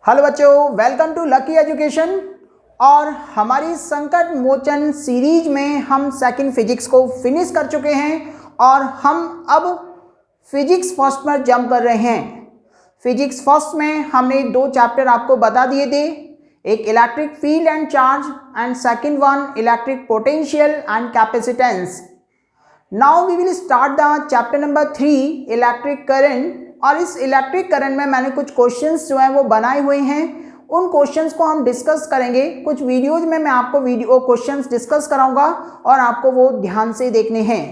Hello बच्चों, welcome to lucky education. और हमारी संकट मोचन सीरीज में हम सेकंड फिजिक्स को फिनिश कर चुके हैं और हम अब फिजिक्स फर्स्ट पर जंप कर रहे हैं। फिजिक्स फर्स्ट में हमने दो चैप्टर आपको बता दिए थे, एक electric field and charge and second one electric potential and capacitance. Now we will start the chapter number 3 electric current. और इस इलेक्ट्रिक करंट में मैंने कुछ क्वेश्चंस जो हैं वो बनाए हुए हैं, उन क्वेश्चंस को हम डिस्कस करेंगे। कुछ वीडियोज में मैं आपको क्वेश्चंस डिस्कस कराऊंगा और आपको वो ध्यान से देखने हैं।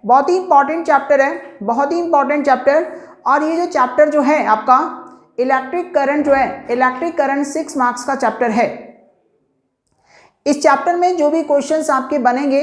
बहुत ही इंपॉर्टेंट चैप्टर है, बहुत ही इंपॉर्टेंट चैप्टर। और ये जो चैप्टर जो है आपका इलेक्ट्रिक करंट जो है, इलेक्ट्रिक करंट 6 मार्क्स का चैप्टर है। इस चैप्टर में जो भी क्वेश्चंस आपके बनेंगे,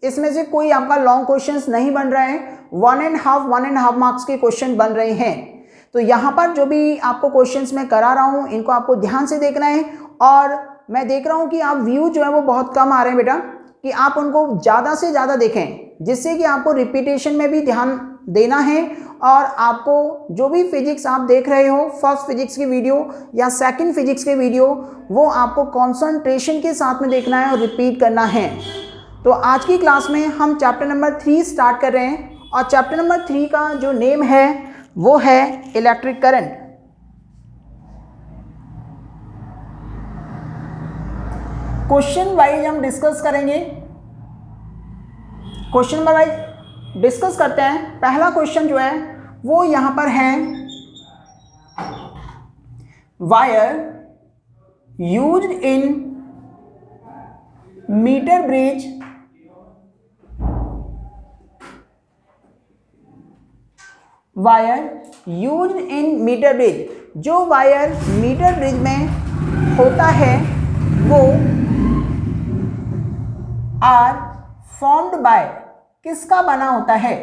इसमें से कोई आपका लॉन्ग क्वेश्चंस नहीं बन रहा है, 1.5 मार्क्स के क्वेश्चन बन रहे हैं। तो यहाँ पर जो भी आपको क्वेश्चंस मैं करा रहा हूँ, इनको आपको ध्यान से देखना है। और मैं देख रहा हूँ कि आप व्यू जो है वो बहुत कम आ रहे हैं बेटा, कि आप उनको ज़्यादा से ज़्यादा देखें, जिससे कि आपको रिपीटेशन में भी ध्यान देना है। और आपको जो भी फिजिक्स आप देख रहे हो, फर्स्ट फिजिक्स की वीडियो या सेकंड फिजिक्स की वीडियो, वो आपको कॉन्सेंट्रेशन के साथ में देखना है और रिपीट करना है। तो आज की क्लास में हम चैप्टर नंबर 3 स्टार्ट कर रहे हैं और चैप्टर नंबर 3 का जो नेम है वो है इलेक्ट्रिक करंट। क्वेश्चन वाइज हम डिस्कस करेंगे, क्वेश्चन नंबर वाइज डिस्कस करते हैं। पहला क्वेश्चन जो है वो यहां पर है, wire used in metre bridge wire used in metre bridge. जो वायर मीटर ब्रिज में होता है वो आर फॉर्म्ड बाय, किसका बना होता है?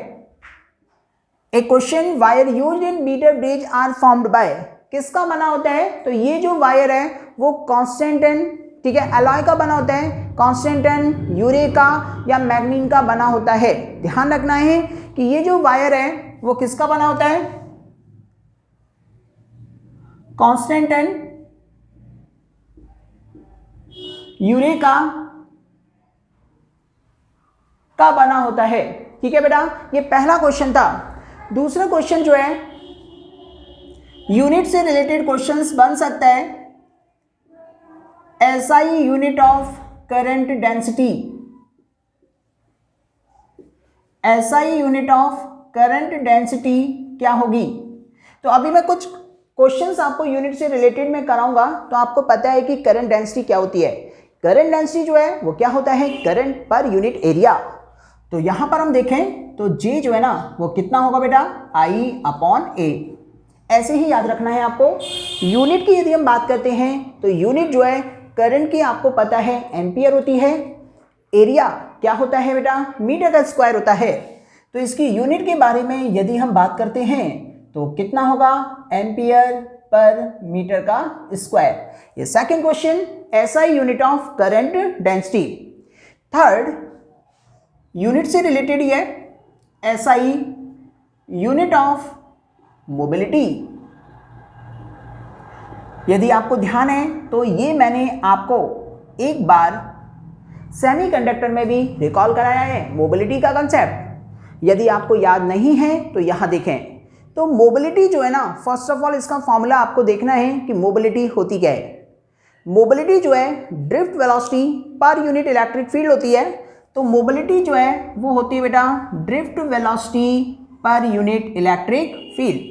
एक question, wire used in metre bridge are formed by, किसका बना होता है? तो ये जो वायर है वो कॉन्स्टेंटन, ठीक है, अलॉय का बना होता है, कॉन्स्टेंटन, यूरेका या मैग्नीन का बना होता है। ध्यान रखना है कि ये जो वायर है वो किसका बना होता है? कॉन्स्टेंटन, यूरेका का बना होता है। ठीक है बेटा, ये पहला क्वेश्चन था। दूसरा क्वेश्चन जो है, यूनिट से रिलेटेड क्वेश्चंस बन सकता है। SI unit of current density, SI unit of current density क्या होगी? तो अभी मैं कुछ क्वेश्चंस आपको यूनिट से रिलेटेड में कराऊंगा, तो आपको पता है कि करंट डेंसिटी क्या होती है। करंट डेंसिटी जो है वो क्या होता है? Current per unit area. तो यहां पर हम देखें तो J जो है ना वो कितना होगा बेटा? I/A। ऐसे ही याद रखना है आपको। यूनिट की यदि हम बात करते हैं तो यूनिट जो है करंट की आपको पता है एम्पियर होती है, एरिया क्या होता है बेटा? मीटर का स्क्वायर होता है। तो इसकी यूनिट के बारे में यदि हम बात करते हैं तो कितना होगा? एम्पियर पर मीटर का स्क्वायर। ये second question, SI unit of current density. Third, unit से रिलेटेड ही है, एसआई यूनिट ऑफ मोबिलिटी। यदि आपको ध्यान है तो ये मैंने आपको एक बार सेमीकंडक्टर में भी रिकॉल कराया है, मोबिलिटी का कंसेप्ट। यदि आपको याद नहीं है तो यहां देखें। तो मोबिलिटी जो है ना, फर्स्ट ऑफ ऑल इसका फॉर्मूला आपको देखना है कि मोबिलिटी होती क्या है। मोबिलिटी जो है drift velocity per unit electric field होती है। तो मोबिलिटी जो है वो होती है बेटा drift velocity per unit electric field.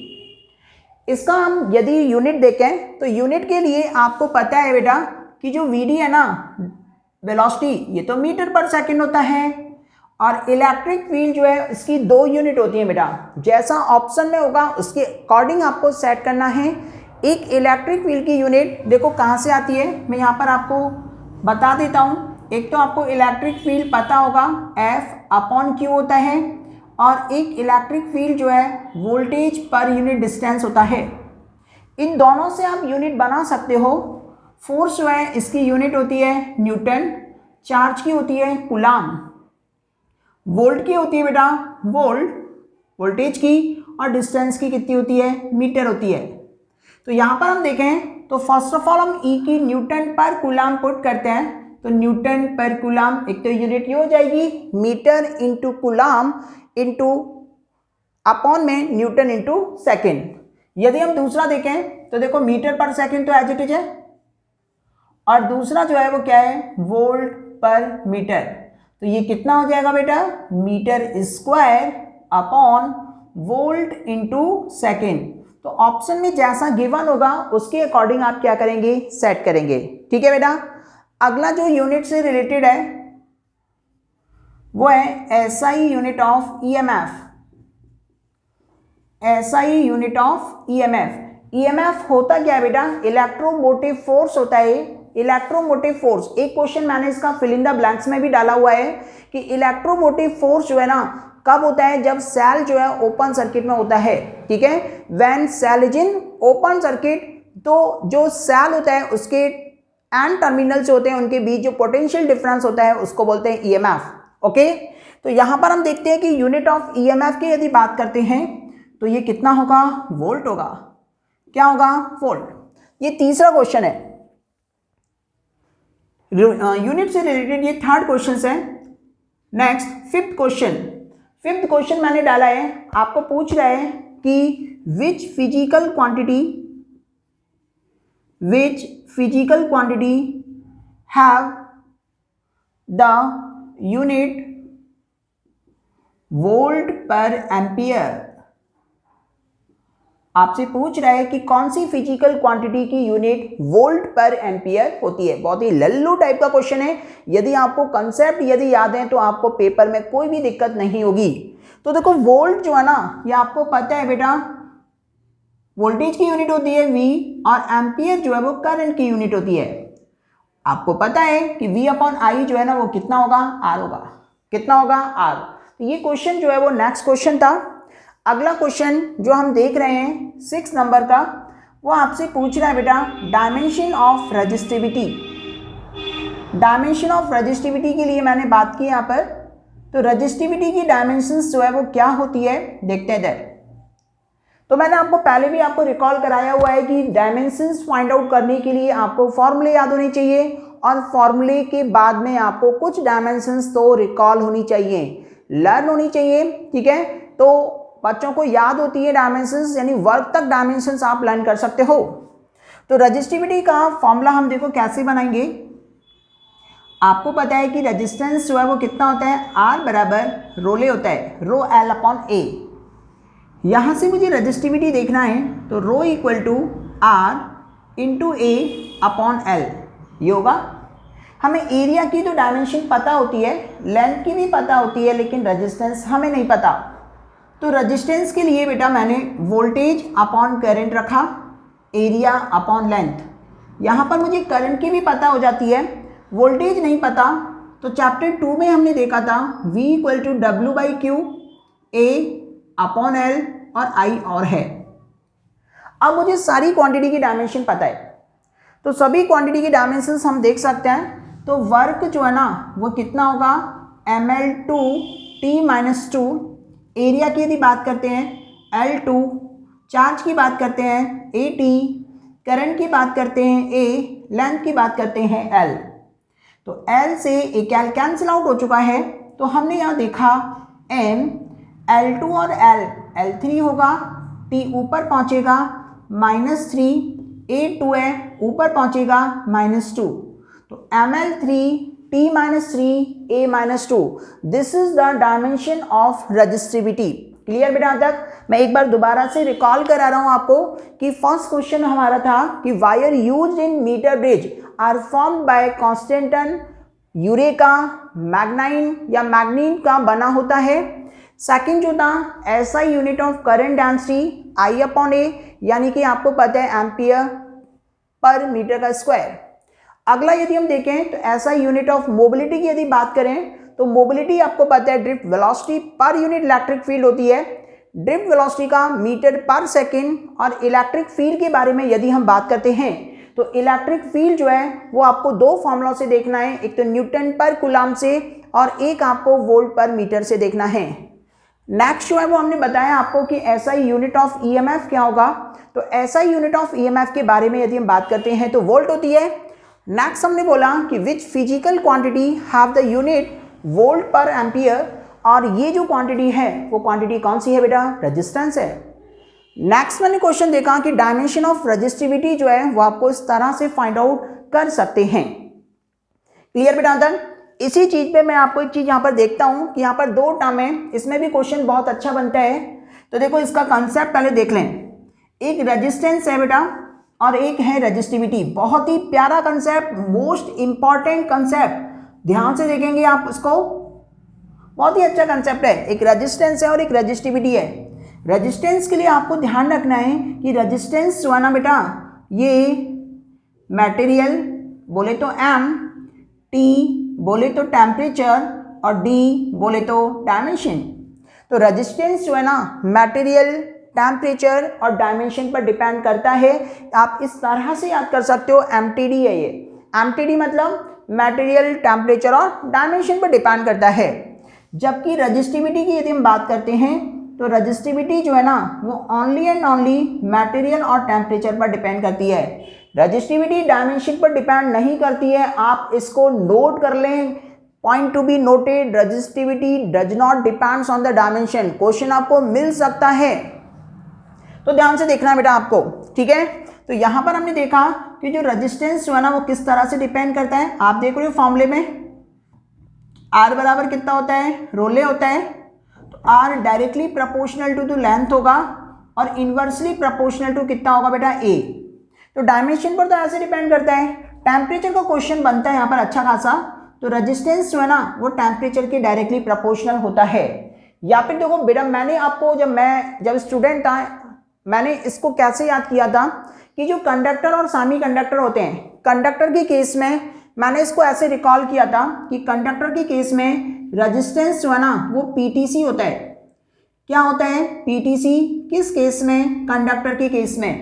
इसका हम यदि यूनिट देखें तो यूनिट के लिए आपको पता है बेटा कि जो वीडी है ना, वेलोसिटी, ये तो मीटर पर सेकंड होता है। और इलेक्ट्रिक फील्ड जो है इसकी 2 यूनिट होती है बेटा। जैसा ऑप्शन में होगा उसके अकॉर्डिंग आपको सेट करना है। एक इलेक्ट्रिक फील्ड की यूनिट देखो कहाँ से आती है, मैं यहाँ पर आपको बता देता हूँ। एक तो आपको इलेक्ट्रिक फील्ड पता होगा, F/Q होता है। और एक इलेक्ट्रिक फील्ड जो है वोल्टेज पर यूनिट डिस्टेंस होता है। इन दोनों से आप यूनिट बना सकते हो। फोर्स जो है इसकी यूनिट होती है न्यूटन, चार्ज की होती है कूलाम, वोल्ट की होती है बेटा वोल्ट, वोल्टेज की, और डिस्टेंस की कितनी होती है? मीटर होती है। तो यहाँ पर हम देखें तो फर्स्ट ऑफ ऑल हम ई की न्यूटन पर कूलाम पुट करते हैं, तो न्यूटन पर कूलाम एक तो यूनिट ये हो जाएगी metre into coulomb into upon में न्यूटन इंटू सेकेंड। यदि हम दूसरा देखें तो देखो मीटर पर सेकेंड तो एज इट इज है, और दूसरा जो है वो क्या है वोल्ट पर मीटर, तो ये कितना हो जाएगा बेटा metre square upon volt into second. तो ऑप्शन में जैसा गिवन होगा उसके अकॉर्डिंग आप क्या करेंगे सेट करेंगे, ठीक है बेटा। अगला जो यूनिट से रिलेटेड है वो है SI unit of EMF. SI unit of EMF. EMF होता क्या है बेटा इलेक्ट्रोमोटिव फोर्स होता है। इलेक्ट्रोमोटिव फोर्स, एक क्वेश्चन मैंने इसका फिल इन द ब्लैंक्स में भी डाला हुआ है कि इलेक्ट्रोमोटिव फोर्स जो है ना कब होता है जब सेल जो है ओपन सर्किट में होता है, ठीक है। When cell is in open circuit, तो जो सेल होता है उसके एंड टर्मिनल्स होते हैं उनके बीच जो पोटेंशियल डिफरेंस होता है उसको बोलते हैं ईएमएफ, ओके। तो यहां पर हम देखते हैं कि यूनिट ऑफ ईएमएफ की यदि बात करते हैं तो ये कितना होगा वोल्ट होगा, क्या होगा वोल्ट। ये तीसरा क्वेश्चन है, यूनिट से रिलेटेड ये थर्ड क्वेश्चन है। Next fifth question. Fifth question मैंने डाला है, आपको पूछ रहा है कि which physical quantity have the unit volt पर एम्पियर। आपसे पूछ रहा है कि कौन सी फिजिकल क्वांटिटी की यूनिट वोल्ट पर एम्पियर होती है। बहुत ही लल्लू टाइप का क्वेश्चन है, यदि आपको कंसेप्ट यदि याद है तो आपको पेपर में कोई भी दिक्कत नहीं होगी। तो देखो वोल्ट जो है ना ये आपको पता है बेटा वोल्टेज की यूनिट होती है V, और एम्पियर जो है वो करंट की यूनिट होती है। आपको पता है कि V/I जो है ना वो कितना होगा R होगा, कितना होगा R। तो ये क्वेश्चन जो है वो नेक्स्ट क्वेश्चन था। अगला क्वेश्चन जो हम देख रहे हैं 6 नंबर का, वो आपसे पूछ रहा है बेटा dimension of resistivity. Dimension of resistivity के लिए मैंने बात की यहाँ पर, तो रेजिस्टिविटी की डायमेंशंस जो है वो क्या होती है देखते हैं इधर। तो मैंने आपको पहले भी आपको रिकॉल कराया हुआ है कि डायमेंशंस फाइंड आउट करने के लिए आपको फॉर्मूले याद होने चाहिए, और फॉर्मूले के बाद में आपको कुछ डायमेंशंस तो रिकॉल होनी चाहिए, लर्न होनी चाहिए, ठीक है। तो बच्चों को याद होती है डायमेंशंस, यानी वर्ग तक डायमेंशंस आप लर्न कर सकते हो। तो रेजिस्टिविटी का फॉर्मूला हम देखो कैसे बनाएंगे। आपको पता है कि रेजिस्टेंस जो है वो कितना होता है R बराबर रो ले होता है, रो L/A। यहाँ से मुझे रेजिस्टिविटी देखना है तो rho equal to R into A/L ये होगा। हमें एरिया की तो डायमेंशन पता होती है, लेंथ की भी पता होती है, लेकिन रेजिस्टेंस हमें नहीं पता। तो रेजिस्टेंस के लिए बेटा मैंने वोल्टेज अपॉन करंट रखा, एरिया अपॉन लेंथ। यहाँ पर मुझे करंट की भी पता हो जाती है, वोल्टेज नहीं पता। तो चैप्टर 2 में हमने देखा था V equal to W/Q, A/L और I और है। अब मुझे सारी क्वांटिटी की डायमेंशन पता है, तो सभी क्वांटिटी की डायमेंशंस हम देख सकते हैं। तो वर्क जो है ना वो कितना होगा mL/T-2। एरिया की यदि बात करते हैं L2, चार्ज की बात करते हैं AT, करंट की बात करते हैं A, लेंथ की बात करते हैं L। तो L से एक L कैंसिल आउट हो चुका है, तो हमने यहाँ देखा M, L2 और L3 होगा, T ऊपर पहुँचेगा -3, A2 है ऊपर पहुँचेगा -2, तो ML3 T-3 A-2, this is the dimension of resistivity. Clear बेटा? तक मैं एक बार दोबारा से रिकॉल करा रहा हूं आपको कि फर्स्ट क्वेश्चन हमारा था कि wire used in metre bridge are formed by constantan, eureka, manganin या मैग्नीन का बना होता है। सेकंड जो था SI unit of current density I/A, यानी कि आपको पता है एम्पियर पर मीटर का स्क्वायर। अगला यदि हम देखें तो ऐसा यूनिट ऑफ मोबिलिटी की यदि बात करें तो मोबिलिटी आपको पता है drift velocity per unit electric field होती है। ड्रिफ्ट वेलोसिटी का मीटर पर सेकंड। और इलेक्ट्रिक फील्ड के बारे में यदि हम बात करते हैं तो इलेक्ट्रिक फील्ड जो है वो आपको दो फॉर्मूला से देखना है, एक तो न्यूटन पर कूलम्ब से और एक आपको वोल्ट पर मीटर से देखना है। नेक्स्ट जो है वो हमने बताया आपको कि एसआई यूनिट ऑफ ईएमएफ क्या होगा। तो एसआई यूनिट ऑफ ईएमएफ के बारे में यदि हम बात करते हैं तो वोल्ट होती है। नेक्स्ट हमने बोला कि which physical quantity have the unit volt पर एम्पियर, और ये जो क्वांटिटी है वो क्वांटिटी कौन सी है बेटा, रेजिस्टेंस है। नेक्स्ट मैंने क्वेश्चन देखा कि डायमेंशन ऑफ रेजिस्टिविटी जो है वो आपको इस तरह से फाइंड आउट कर सकते हैं। क्लियर बेटा अंदर। इसी चीज पे मैं आपको एक चीज यहाँ पर देखता हूँ कि यहाँ पर दो टर्म है, इसमें भी क्वेश्चन बहुत अच्छा बनता है। तो देखो इसका कंसेप्ट पहले देख लें। एक रेजिस्टेंस है बेटा और एक है रेजिस्टिविटी। बहुत ही प्यारा कंसेप्ट, मोस्ट इंपॉर्टेंट कंसेप्ट, ध्यान से देखेंगे आप इसको, बहुत ही अच्छा कंसेप्ट है। एक रेजिस्टेंस है और एक रेजिस्टिविटी है। रेजिस्टेंस के लिए आपको ध्यान रखना है कि रेजिस्टेंस जो है ना बेटा, ये मटेरियल बोले तो एम, टी बोले तो टेम्परेचर और डी बोले तो डायमेंशन। तो रेजिस्टेंस जो है ना मटेरियल, टेम्परेचर और डायमेंशन पर डिपेंड करता है। आप इस तरह से याद कर सकते हो, एमटीडी है ये। एमटीडी मतलब मटेरियल, टेम्परेचर और डायमेंशन पर डिपेंड करता है। जबकि रेजिस्टिविटी की यदि हम बात करते हैं तो रेजिस्टिविटी जो है ना वो ओनली एंड ओनली मटेरियल और टेम्परेचर पर डिपेंड करती है। रेजिस्टिविटी डायमेंशन पर डिपेंड नहीं करती है। आप इसको नोट कर लें, point to be noted, resistivity does not depends on the dimension. Question आपको मिल सकता है, तो ध्यान से देखना है बेटा आपको, ठीक है। तो यहां पर हमने देखा कि जो रेजिस्टेंस जो है ना वो किस तरह से डिपेंड करता है। आप देख रहे हो फॉर्मूले में R बराबर कितना होता है, रोले होता है। तो R directly proportional to length होगा और इनवर्सली प्रोपोर्शनल टू कितना होगा बेटा, A। तो डायमेंशन पर तो ऐसे डिपेंड करता है। टेम्परेचर का क्वेश्चन बनता है यहाँ पर अच्छा खासा। तो रेजिस्टेंस जो है ना वो टेम्परेचर के डायरेक्टली प्रोपोर्शनल होता है। या फिर देखो बेटा, मैंने आपको जब स्टूडेंट था मैंने इसको कैसे याद किया था कि जो कंडक्टर और सेमी कंडक्टर होते हैं, कंडक्टर के केस में मैंने इसको ऐसे रिकॉल किया था कि कंडक्टर के केस में रेजिस्टेंस जो है ना वो पीटीसी होता है। क्या होता है, पीटीसी। किस केस में, कंडक्टर के केस में।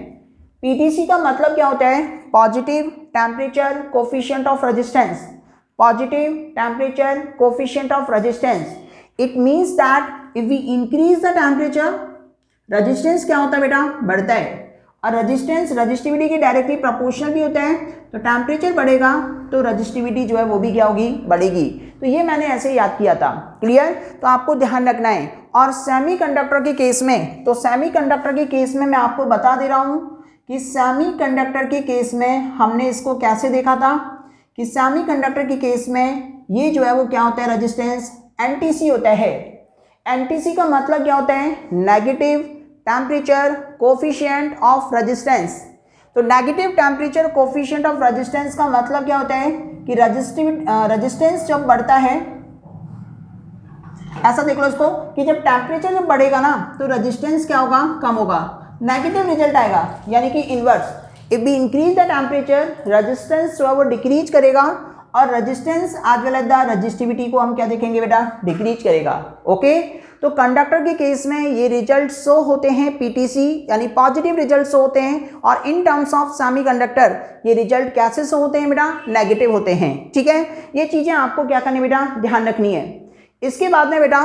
पीटीसी का मतलब क्या होता है, positive temperature coefficient of resistance. Positive temperature coefficient of resistance. It means that if we increase the temperature, resistance क्या होता है बेटा, बढ़ता है। और रेजिस्टेंस रेजिस्टिविटी के डायरेक्टली प्रोपोर्शनल भी होता है। तो टेम्परेचर बढ़ेगा तो रेजिस्टिविटी जो है वो भी क्या होगी, बढ़ेगी। तो ये मैंने ऐसे याद किया था। क्लियर। तो आपको ध्यान रखना है। और सेमी कंडक्टर के केस में, तो सेमी कंडक्टर के केस में मैं आपको बता दे रहा हूँ कि सेमी कंडक्टर के केस में हमने इसको कैसे देखा था कि सेमी कंडक्टर के केस में ये जो है वो क्या होता है, रेजिस्टेंस एनटीसी होता है। एनटीसी का मतलब क्या होता है, negative temperature coefficient of resistance. तो negative temperature coefficient of resistance का मतलब क्या होता है कि रेजिस्टेंस जब बढ़ता है, ऐसा देख लो इसको कि जब टेम्परेचर जब बढ़ेगा ना तो रेजिस्टेंस क्या होगा, कम होगा, नेगेटिव रिजल्ट आएगा, यानी कि inverse. If we increase the temperature, resistance जो है वो डिक्रीज करेगा और resistance as well as the resistivity को हम क्या देखेंगे बेटा, डिक्रीज करेगा। ओके। तो कंडक्टर के केस में ये रिजल्ट शो होते हैं पीटीसी, यानी पॉजिटिव रिजल्ट शो होते हैं। और in terms of semi conductor ये रिजल्ट कैसे शो होते हैं बेटा, नेगेटिव होते हैं। ठीक है, ये चीजें आपको क्या करनी बेटा, ध्यान रखनी है। इसके बाद में बेटा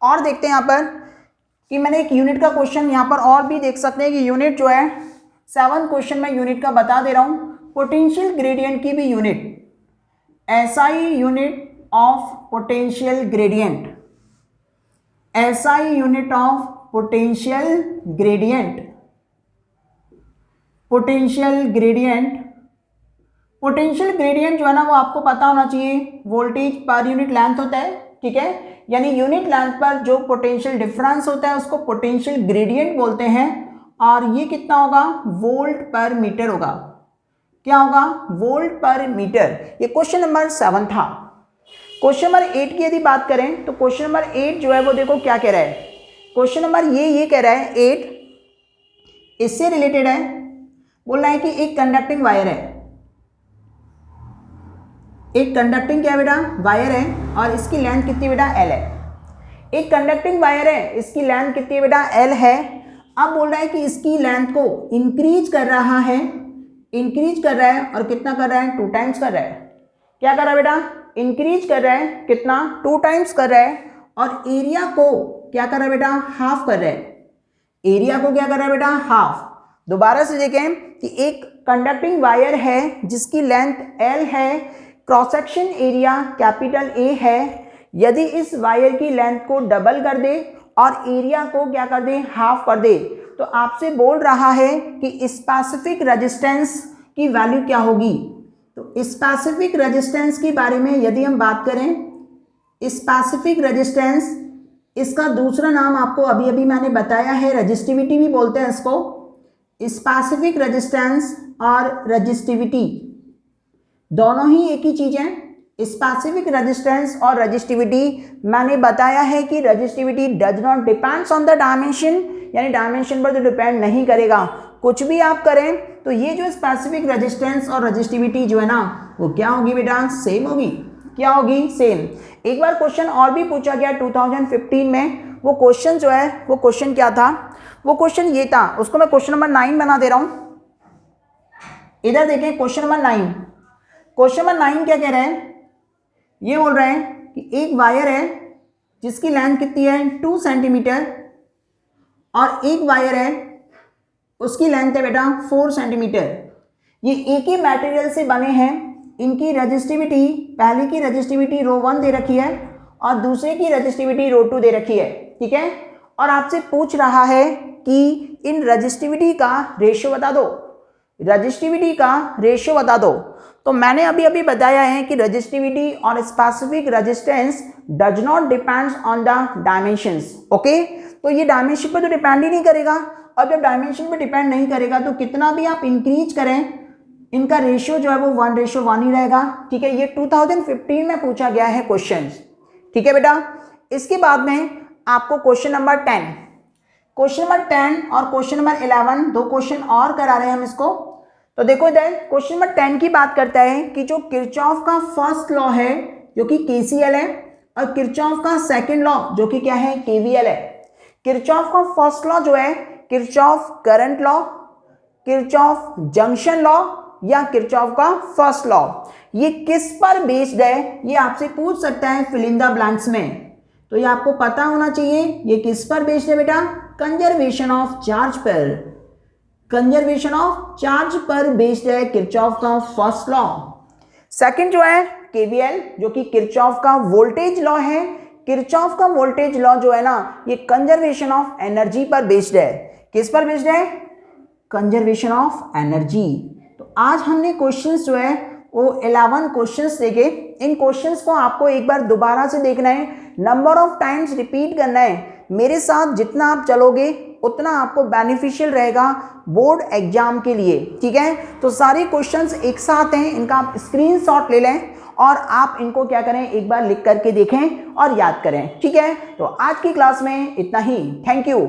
और देखते हैं यहाँ पर कि मैंने एक यूनिट का क्वेश्चन यहाँ पर और भी देख सकते हैं कि यूनिट जो है 7 क्वेश्चन में यूनिट का बता दे रहा हूँ। पोटेंशियल ग्रेडियंट की भी unit, SI unit of potential gradient, SI unit of potential gradient. Potential gradient, potential gradient जो है ना वो आपको पता होना चाहिए, वोल्टेज पर यूनिट लेंथ होता है। ठीक है, यानी यूनिट लेंथ पर जो पोटेंशियल डिफरेंस होता है उसको पोटेंशियल ग्रेडियंट बोलते हैं। और ये कितना होगा, वोल्ट पर मीटर होगा। क्या होगा, वोल्ट पर मीटर। ये क्वेश्चन नंबर 7 था। क्वेश्चन नंबर 8 की यदि बात करें तो क्वेश्चन नंबर 8 जो है वो देखो क्या कह रहा है। क्वेश्चन नंबर ये कह रहा है 8 इससे रिलेटेड है, बोल रहा है कि एक कंडक्टिंग वायर है, एक कंडक्टिंग क्या बेटा, वायर है और इसकी लेंथ कितनी बेटा, L है। एक कंडक्टिंग वायर है, इसकी लेंथ कितनी बेटा, L है। अब बोल रहा है कि इसकी लेंथ को इंक्रीज कर रहा है, इंक्रीज कर रहा है और कितना कर रहा है, 2 टाइम्स कर रहा है। क्या कर रहा है बेटा, इंक्रीज कर रहा है, कितना, 2 टाइम्स कर रहा है। और एरिया को क्या कर रहा है बेटा, हाफ कर रहा है, एरिया को क्या कर रहा है बेटा, हाफ। दोबारा से देखें कि एक कंडक्टिंग वायर है जिसकी लेंथ L है, cross section area capital A है। यदि इस वायर की लेंथ को डबल कर दे और एरिया को क्या कर दे, हाफ कर दे, तो आपसे बोल रहा है कि स्पेसिफिक रेजिस्टेंस की वैल्यू क्या होगी। तो स्पेसिफिक रेजिस्टेंस के बारे में यदि हम बात करें, स्पेसिफिक रेजिस्टेंस, इसका दूसरा नाम आपको अभी अभी मैंने बताया है, रेजिस्टिविटी भी बोलते हैं इसको। स्पेसिफिक रेजिस्टेंस और रेजिस्टिविटी दोनों ही एक ही चीज है। स्पेसिफिक रेजिस्टेंस और रेजिस्टिविटी, मैंने बताया है कि resistivity does not depends on the dimension, यानी डायमेंशन पर तो डिपेंड नहीं करेगा। कुछ भी आप करें तो ये जो स्पेसिफिक रेजिस्टेंस और रेजिस्टिविटी जो है ना, वो क्या होगी बेटा, सेम होगी। क्या होगी, सेम। एक बार क्वेश्चन और भी पूछा गया 2015 में, वो क्वेश्चन जो है, वो क्वेश्चन क्या था, वो क्वेश्चन ये था, उसको मैं क्वेश्चन नंबर 9 बना दे रहा हूं। इधर देखें क्वेश्चन नंबर 9। क्वेश्चन नंबर 9 क्या कह रहे हैं, ये बोल रहे हैं कि एक वायर है जिसकी लेंथ कितनी है, 2 सेंटीमीटर, और एक वायर है उसकी लेंथ है बेटा 4 सेंटीमीटर। ये एक ही मटेरियल से बने हैं। इनकी रेजिस्टिविटी, पहले की रेजिस्टिविटी ρ1 दे रखी है और दूसरे की रेजिस्टिविटी ρ2 दे रखी है, ठीक है। और आपसे पूछ रहा है कि इन रेजिस्टिविटी का रेशियो बता दो, रेजिस्टिविटी का रेशियो बता दो। तो मैंने अभी अभी बताया है कि रेजिस्टिविटी और specific resistance does not depends on the dimensions, okay. तो ये डायमेंशन पर तो डिपेंड ही नहीं करेगा, और जब डायमेंशन पर डिपेंड नहीं करेगा तो कितना भी आप इंक्रीज करें, इनका रेशियो जो है वो 1:1 ही रहेगा, ठीक है। ये 2015 में पूछा गया है क्वेश्चन, ठीक है बेटा। इसके बाद में आपको क्वेश्चन नंबर 10 और क्वेश्चन नंबर 11, 2 क्वेश्चन और करा रहे हैं हम इसको। तो देखो इधर क्वेश्चन नंबर 10 की बात करता है कि जो किरचॉफ का फर्स्ट लॉ है जो कि KCL है, और किरचॉफ का सेकंड लॉ जो कि क्या है, KVL है। किरचॉफ का फर्स्ट लॉ जो है Kirchhoff current law, Kirchhoff junction law, या किरचॉफ का फर्स्ट लॉ, ये किस पर बेस्ड है, ये आपसे पूछ सकता है फिल इन द ब्लैंक्स में। तो ये आपको पता होना चाहिए ये किस पर बेस्ड है बेटा, कंजर्वेशन ऑफ चार्ज पर, कंजर्वेशन ऑफ चार्ज पर बेस्ड है किरचॉफ का फर्स्ट लॉ। सेकंड जो है KVL जो कि किरचॉफ का वोल्टेज लॉ है। किरचॉफ का वोल्टेज लॉ जो है ना, ये कंजर्वेशन ऑफ एनर्जी पर बेस्ड है। किस पर बेस्ड है, कंजर्वेशन ऑफ एनर्जी। तो आज हमने क्वेश्चंस जो है वो 11 क्वेश्चंस देखे। इन क्वेश्चंस को आपको एक बार दोबारा से देखना है, नंबर ऑफ टाइम्स रिपीट करना है। मेरे साथ जितना आप चलोगे उतना आपको बेनिफिशियल रहेगा बोर्ड एग्जाम के लिए, ठीक है। तो सारे क्वेश्चंस एक साथ हैं, इनका आप स्क्रीनशॉट ले लें और आप इनको क्या करें, एक बार लिख करके देखें और याद करें, ठीक है। तो आज की क्लास में इतना ही, थैंक यू।